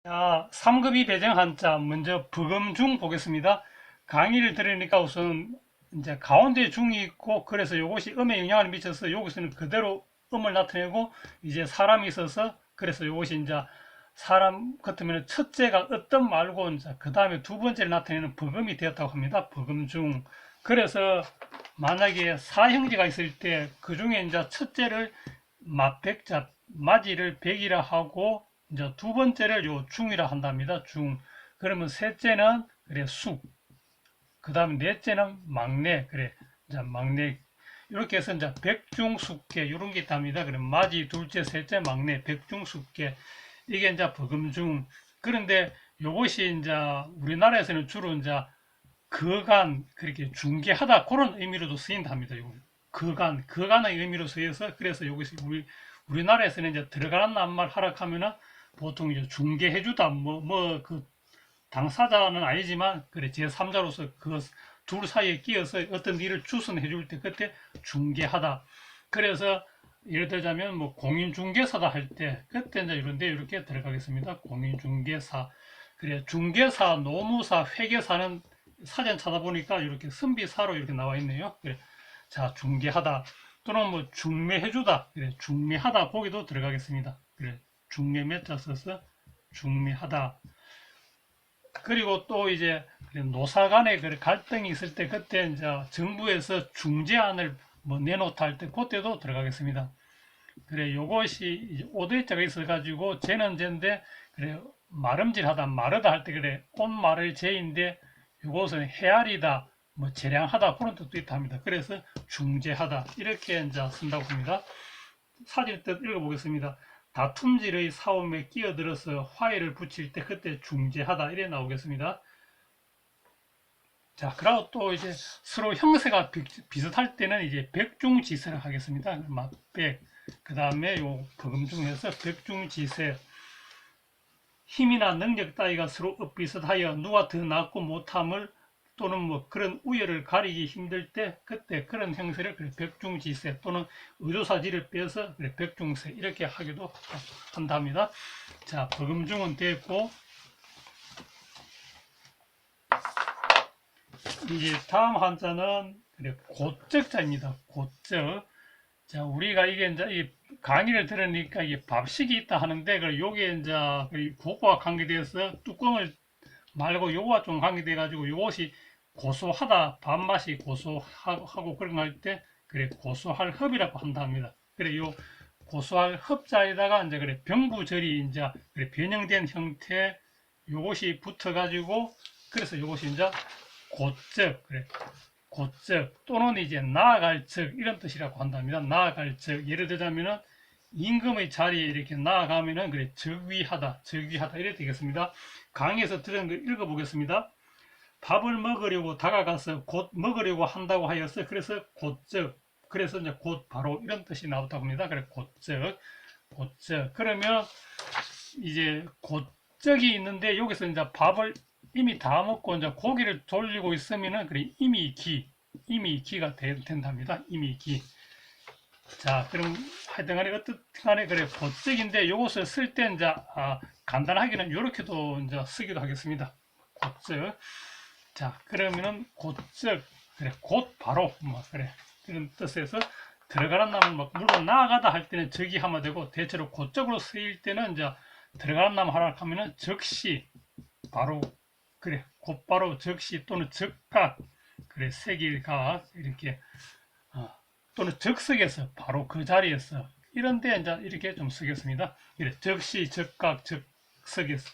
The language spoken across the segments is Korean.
자, 3급이 배정 한자 먼저 부금중 보겠습니다. 강의를 들으니까 우선 이제 가운데 중이 있고 그래서 이것이 음에 영향을 미쳐서 여기서는 그대로 음을 나타내고 이제 사람이 있어서 그래서 이것이 이제 사람 같으면 첫째가 어떤 말고 이제 그 다음에 두 번째를 나타내는 버금이 되었다고 합니다. 버금중. 그래서 만약에 사형제가 있을 때 그 중에 이제 첫째를 맞백자 맞이를 백이라 하고 이제 두 번째를 요 중이라 한답니다. 중. 그러면 셋째는 그래 숙. 그다음에 넷째는 막내. 그래. 자, 막내. 이렇게 해서 이제 백중숙계 이런 게 있답니다. 그럼 맞이 둘째 셋째 막내 백중숙계 이게 이제 버금중. 그런데 요것이 이제 우리나라에서는 주로 이제 거간 그렇게 중개하다 그런 의미로도 쓰인답니다. 거간의 의미로 쓰여서 그래서 여기서 우리나라에서는 이제 들어가는 낱말 하락하면은 보통 이제 중개해주다 뭐 그 당사자는 아니지만 그래 제3자로서 그 둘 사이에 끼어서 어떤 일을 주선해 줄 때 그때 중개하다. 그래서 예를 들자면 뭐 공인중개사다 할 때 그때 이제 이런데 이렇게 들어가겠습니다. 공인중개사. 그래 중개사, 노무사, 회계사는 사전 찾아보니까 이렇게 선비사로 이렇게 나와 있네요. 그래 자 중개하다 또는 뭐 중매해주다. 그래 중매하다 거기도 들어가겠습니다. 그래 중매 몇자 써서 중매하다. 그리고 또 이제 노사 간에 갈등이 있을 때 그때 이제 정부에서 중재안을 뭐 내놓다 할 때 그때도 들어가겠습니다. 그래 요것이 오대자가 있어가지고 쟤는 쟤인데 그래 말음질하다 마르다 할 때 그래 온 말을 제인데 요것은 헤아리다 뭐 재량하다 그런 뜻도 있다 합니다. 그래서 중재하다 이렇게 이제 쓴다고 합니다. 사질 뜻 읽어보겠습니다. 다툼질의 싸움에 끼어들어서 화해를 붙일 때 그때 중재하다 이래 나오겠습니다. 자, 그리고 또 이제 서로 형세가 비슷할 때는 이제 백중지세를 하겠습니다. 맞백. 그 다음에 요 버금중에서 백중지세. 힘이나 능력 따위가 서로 엇비슷하여 누가 더 낫고 못함을 또는 뭐 그런 우열을 가리기 힘들 때 그때 그런 형세를 그래 백중지세 또는 의조사지를 빼서 그래 백중세 이렇게 하기도 한답니다. 자, 버금중은 됐고 이제 다음 한자는 그래 고적자입니다. 고적. 자, 우리가 이게 이제 이 강의를 들으니까 이게 밥식이 있다 하는데, 그 요게 이제 그거와 관계돼서 뚜껑을 말고 요거와 좀 관계돼가지고 요것이 고소하다, 밥맛이 고소하고 그런 거 할 때, 그래, 고소할 흡이라고 한답니다. 그래, 요 고소할 흡자에다가 이제 그래, 병부절이 이제 그래, 변형된 형태 요것이 붙어가지고, 그래서 요것이 이제 고적, 그래, 고적 또는 이제 나아갈 적 이런 뜻이라고 한답니다. 나아갈 적 예를 들자면은 임금의 자리에 이렇게 나아가면은 그래 즉위하다 이래 되겠습니다. 강의에서 들은 거 읽어보겠습니다. 밥을 먹으려고 다가가서 곧 먹으려고 한다고 하여서 그래서 곧적 그래서 이제 곧 바로 이런 뜻이 나왔다고 합니다. 그래 곧적 그러면 이제 곧적이 있는데 여기서 이제 밥을 이미 다 먹고 이제 고기를 돌리고 있으면은 그래 이미 기가 된답니다. 이미 기. 자, 그럼 하여튼간에 어떻간에 그래 곧적인데 이것을 쓸 때 이제 간단하게는 이렇게도 이제 쓰기도 하겠습니다. 곧적. 자, 그러면은 곧적 그래 곧 바로 뭐 그래 이런 뜻에서 들어가는 나무 뭐 물론 나아가다 할 때는 적이 하면 되고 대체로 곧적으로 쓰일 때는 이제 들어가는 나무 하라 하면은 즉시 바로 그래 곧바로 즉시 또는 즉각 그래 색일각 이렇게 또는 즉석에서 바로 그 자리에서 이런데 이제 이렇게 좀 쓰겠습니다. 이래 즉시 즉각 즉석에서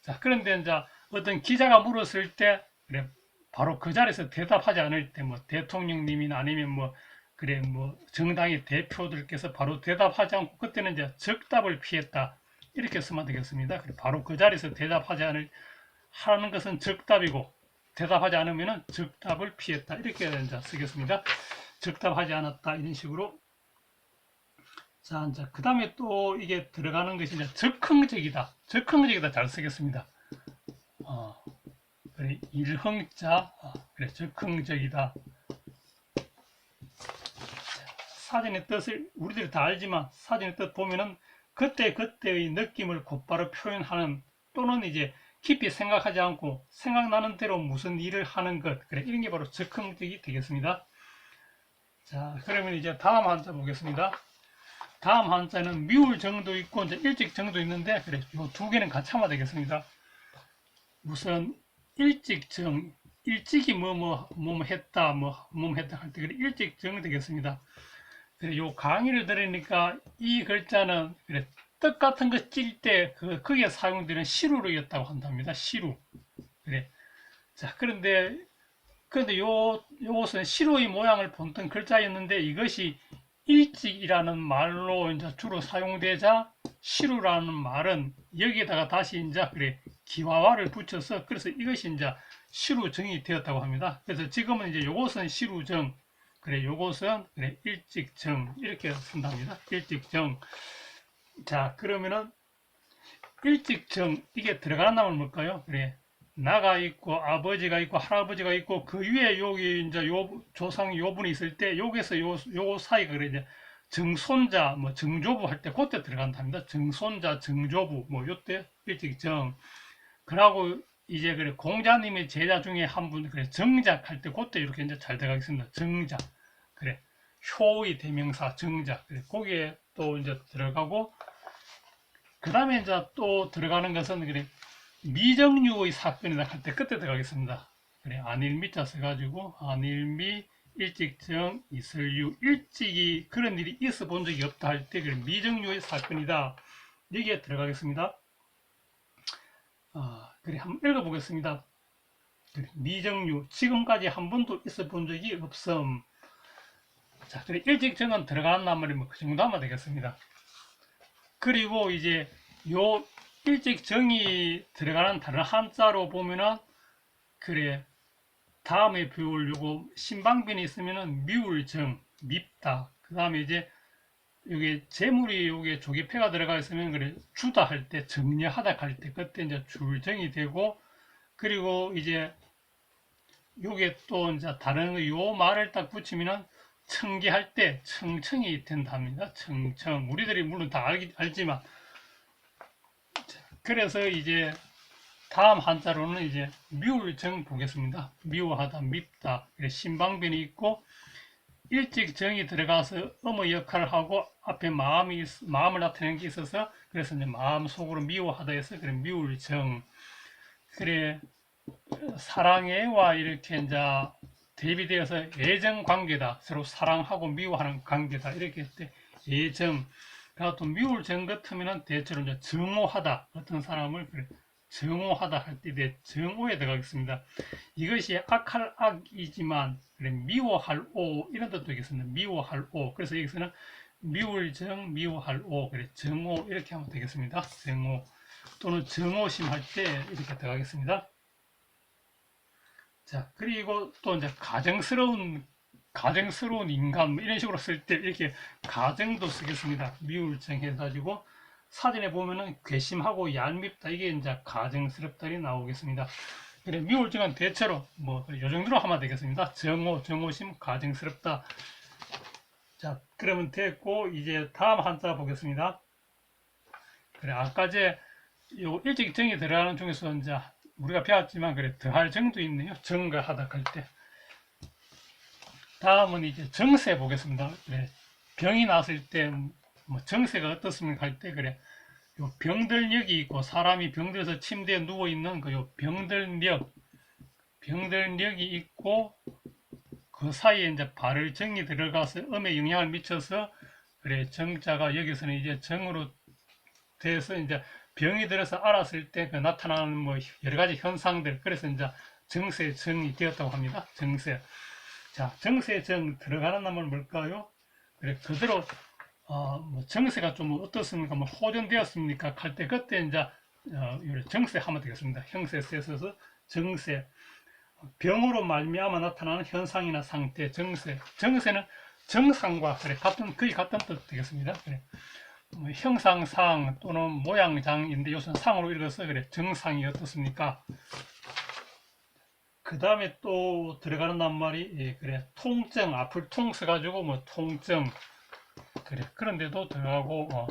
자 그런데 이제 어떤 기자가 물었을 때 그래 바로 그 자리에서 대답하지 않을 때 뭐 대통령님이나 아니면 뭐 그래 뭐 정당의 대표들께서 바로 대답하지 않고 그때는 이제 즉답을 피했다 이렇게 쓰면 되겠습니다. 그래 바로 그 자리에서 대답하지 않을 하는 것은 즉답이고 대답하지 않으면 즉답을 피했다 이렇게 이제 쓰겠습니다. 즉답하지 않았다 이런 식으로 자 이제 그 다음에 또 이게 들어가는 것이 이제 적흥적이다 잘 쓰겠습니다. 그래 일흥자 그래 적흥적이다 사전의 뜻을 우리들이 다 알지만 사전의 뜻 보면은 그때 그때의 느낌을 곧바로 표현하는 또는 이제 깊이 생각하지 않고 생각나는 대로 무슨 일을 하는 것, 그래, 이런 게 바로 적응력이 되겠습니다. 자, 그러면 이제 다음 한자 보겠습니다. 다음 한자는 미울 정도 있고 이제 일찍 정도 있는데, 그래, 요 두 개는 같이 하면 되겠습니다. 우선 일찍 정, 일찍이 뭐뭐 했다, 뭐 했다 할 때 그래 일찍 정 되겠습니다. 그래, 요 강의를 들으니까 이 글자는 그래 떡 같은 거 찔 때 거기에 사용되는 시루였다고 한답니다. 시루. 그래. 자, 그런데 요것은 시루의 모양을 본뜬 글자였는데 이것이 일찍이라는 말로 이제 주로 사용되자 시루라는 말은 여기에다가 다시 이제 그래 기와와를 붙여서 그래서 이것이 이제 시루정이 되었다고 합니다. 그래서 지금은 이제 요것은 시루정, 그래 요것은 그래 일찍정 이렇게 쓴답니다. 일찍정. 자, 그러면은 일찍정 이게 들어가는 나무는 뭘까요? 그래 나가 있고 아버지가 있고 할아버지가 있고 그 위에 여기 이제 요 조상 요분이 있을 때 여기서 요 사이가 그래 이제 정손자 뭐 정조부 할 때 그때 들어간답니다. 정손자 정조부 뭐 요때 일찍 정. 그러고 이제 그래 공자님의 제자 중에 한 분 그래 정작 할 때 그때 이렇게 이제 잘 들어가겠습니다. 정작. 그래 효의 대명사 정작. 그래 거기에 또 이제 들어가고 그 다음에 이제 또 들어가는 것은 그래 미정유의 사건이다 할 때 그때 들어가겠습니다. 그래 안일미자 써가지고 안일미 일찍정 이설유 일찍이 그런 일이 있어 본 적이 없다 할 때 그래 미정유의 사건이다 여기에 들어가겠습니다. 그래 한번 읽어보겠습니다. 그래, 미정유 지금까지 한 번도 있어 본 적이 없음. 자, 그래 일찍정은 들어가는 말이 뭐 그 정도 하면 되겠습니다. 그리고 이제 요 일찍정이 들어가는 다른 한자로 보면은 그래 다음에 배울 요거 신방변이 있으면은 미울정 밉다. 그 다음에 이제 요게 재물이 요게 조기패가 들어가 있으면 그래 주다 할 때 정려하다 할 때 그때 이제 줄정이 되고 그리고 이제 요게 또 이제 다른 요 말을 딱 붙이면은 청기할 때 청청이 된답니다. 청청 우리들이 물론 다 알지만 그래서 이제 다음 한자로는 이제 미울정 보겠습니다. 미워하다, 밉다. 신방변이 있고 일찍 정이 들어가서 어머 역할을 하고 앞에 마음을 나타내는 게 있어서 그래서 이제 마음 속으로 미워하다 해서 그래 미울정. 그래 사랑애와 이렇게 이제 대비되어서 애정 관계다. 서로 사랑하고 미워하는 관계다. 이렇게 할 때 애정. 그리고 또 미울정 같으면은 대체로 이제 정오하다. 어떤 사람을 그래 정오하다 할 때 정오에 들어가겠습니다. 이것이 악할 악이지만 그래 미워할 오 이런 뜻도 있겠습니다. 미워할 오. 그래서 여기서는 미울정 미워할 오 그래 정오 이렇게 하면 되겠습니다. 정오 또는 정오심 할 때 이렇게 들어가겠습니다. 자, 그리고 또 이제 가정스러운 인간 뭐 이런 식으로 쓸 때 이렇게 가정도 쓰겠습니다. 미울정 해가지고 사진에 보면은 괘씸하고 얄밉다 이게 이제 가정스럽다리 나오겠습니다. 그래 미울정은 대체로 뭐 요 정도로 하면 되겠습니다. 정오심 가정스럽다. 자, 그러면 됐고 이제 다음 한자 보겠습니다. 그래 아까 요 일찍 정이 들어가는 중에서 이제 우리가 배웠지만 그래 더할 정도 있네요. 정과 하다 할 때. 다음은 이제 정세 보겠습니다. 그래 병이 났을 때 뭐 정세가 어떻습니까 할 때 그래 요 병들력이 있고 사람이 병들어서 침대에 누워 있는 그 요 병들력이 있고 그 사이에 이제 발을 정이 들어가서 음에 영향을 미쳐서 그래 정자가 여기서는 이제 정으로 돼서 이제 병이 들어서 알았을 때 그 나타나는 뭐 여러 가지 현상들 그래서 이제 정세 정이 되었다고 합니다. 정세. 자, 정세 정 들어가는 놈은 뭘까요? 그래 그대로 뭐 정세가 좀 어떻습니까? 뭐 호전되었습니까? 할 때 그때 이제 정세 하면 되겠습니다. 형세세 써서 정세. 병으로 말미암아 나타나는 현상이나 상태 정세. 정세는 정상과 그래 거의 같은 뜻 되겠습니다. 그래. 뭐 형상상 또는 모양장인데 요새는 상으로 읽어서 그래 정상이 어떻습니까? 그 다음에 또 들어가는 낱말이 예, 그래 통증 앞을 통 써가지고 뭐 통증 그래 그런데도 들어가고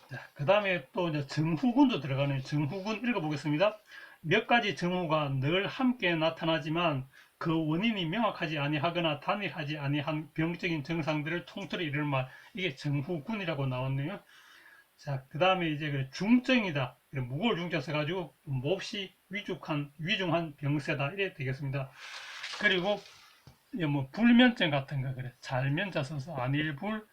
자, 그 다음에 또 이제 증후군도 들어가네요. 증후군 읽어보겠습니다. 몇 가지 증후가 늘 함께 나타나지만 그 원인이 명확하지 아니하거나 단일하지 아니한 병적인 증상들을 통틀어 이르는 말. 이게 증후군이라고 나왔네요. 자, 그 다음에 이제 그 중증이다. 무거울 중자 써가지고 몹시 위중한 병세다. 이래 되겠습니다. 그리고 뭐 불면증 같은 거 그래. 잘면자 써서 안일불